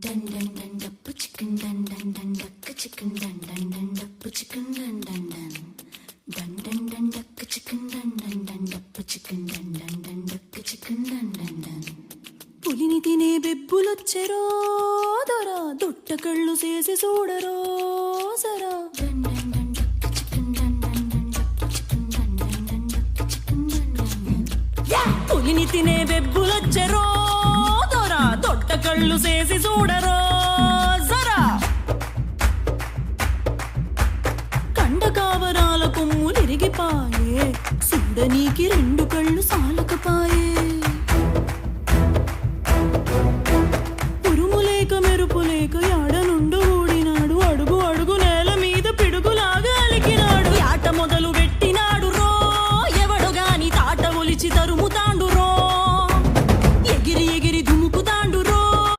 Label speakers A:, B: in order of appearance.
A: Dun dun dun dappu chicken dun dun dun duck chicken dun dun dun dappu chicken dun dun dun dun dun dun duck chicken dun dun dun dappu chicken dun dun dun duck chicken dun dun dun. పులిని తినే బెబ్బులొచ్చెరో దొరా దొట్ట కళ్ళు చేసి చూడరో సరా dun dun dun duck chicken dun dun dun duck chicken dun dun dun duck chicken dun dun dun. పులిని తినే బెబ్బులొచ్చెరో దొరా దొట్ట కళ్ళు చేసి చూడరో సరా కండ కావరాల కొమ్ములిరిగిపాయే చూడనీకి